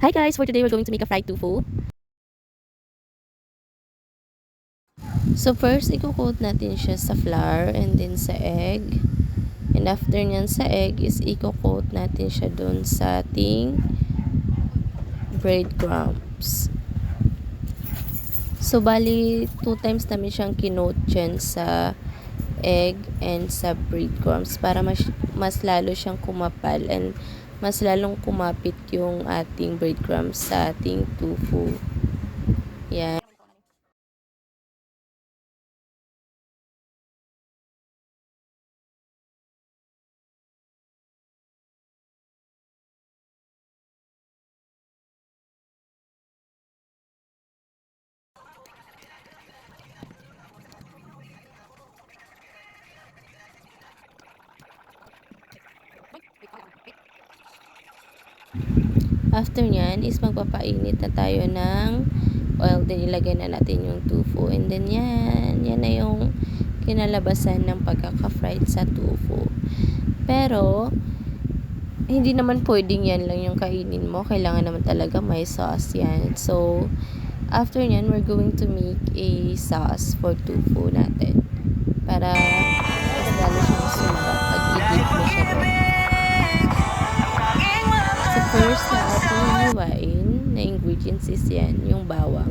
Hi guys, for today we're going to make a fried tofu. So first, i-coat natin siya sa flour and then sa egg. And after nyan sa egg is i-coat natin siya dun sa ating breadcrumbs. So bali, 2 times namin siyang kinoat dyan sa egg and sa breadcrumbs para mas lalo siyang kumapal and mas lalong kumapit yung ating breadcrumbs sa ating tofu. Yan. After nyan is magpapainit na tayo ng oil. Then ilagay na natin yung tofu. And then yan na yung kinalabasan ng pagkaka-fried sa tofu. Pero, hindi naman pwedeng yan lang yung kainin mo. Kailangan naman talaga may sauce yan. So, after nyan, we're going to make a sauce for tofu natin. Para mas lalo siyang sumarap pag i-dip mo siya doon. So, first na ating hiwain na ingredients is yan, yung bawang.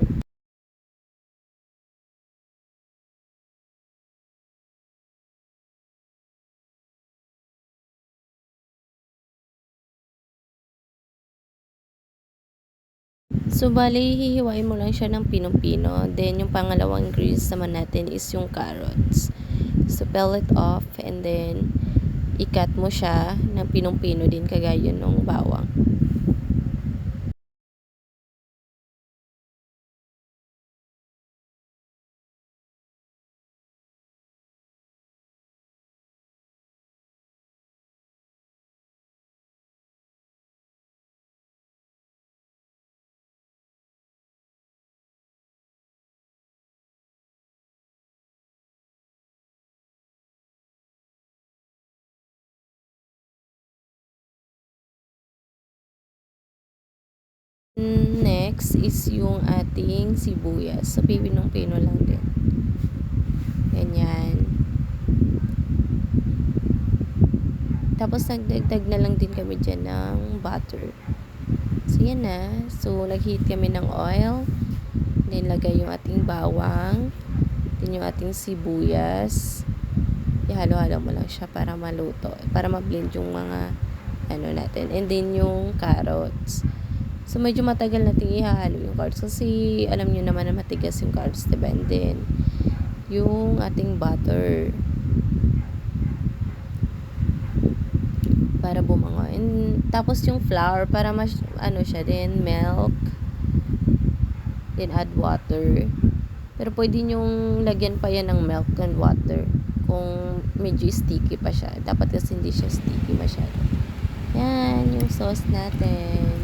So, bali, hihiwain mo lang siya ng pinong-pino. Then, yung pangalawang ingredients naman natin is yung carrots. So, peel it off and then, i-cut mo siya ng pinong-pino din kagaya ng bawang. Next is yung ating sibuyas. So, pipinong-pino lang din. Ganyan. Tapos, nagdagdag na lang din kami dyan ng butter. So, yan na. So, nag-heat kami ng oil. Then, lagay yung ating bawang. Then, yung ating sibuyas. Ihalo-halo mo lang siya para maluto. Para ma-blend yung mga ano natin. And then, yung carrots. So, medyo matagal natin ihahalo yung carrots. Kasi, alam nyo naman na matigas yung carrots, diba? And then, yung ating butter. Para bumango. And, tapos yung flour, para mas, ano siya din, milk. Then, add water. Pero, pwede nyong lagyan pa yan ng milk and water. Kung medyo sticky pa siya. Dapat kasi hindi siya sticky masyado. Yan, yung sauce natin.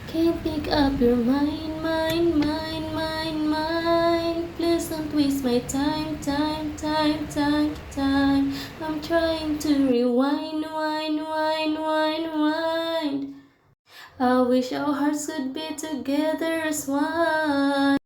Can't pick up your mind, mind, mind, mind, mind. Please don't waste my time, time, time, time, time. I'm trying to rewind, wind, wind, wind, wind. I wish our hearts could be together as one.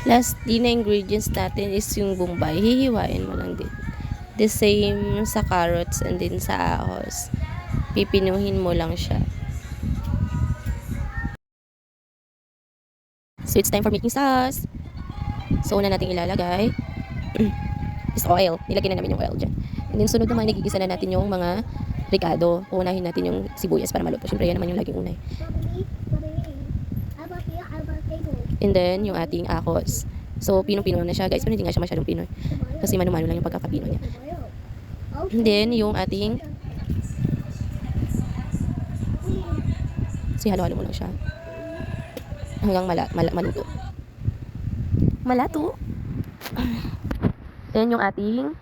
Lastly na ingredients natin is yung bombay. Hihiwain mo lang din. The same sa carrots and din sa ahos. Pipinuhin mo lang siya. So it's time for making sauce. So una natin ilalagay is oil. Nilagyan na namin yung oil dyan. And then sunod naman, nagigisa na natin yung mga ricado. Unahin natin yung sibuyas para maluto. Siyempre yan naman yung laging unay. And then yung ating ahos. So pinong-pino na siya guys. Pero hindi nga siya masyadong pinoy. Kasi mano-mano lang yung pagkakapino niya. And then yung ating halo-halo mo lang siya. Hanggang maluto. Malato. Then yung ating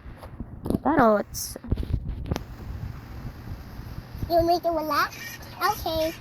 carrots. You make it wala? Okay.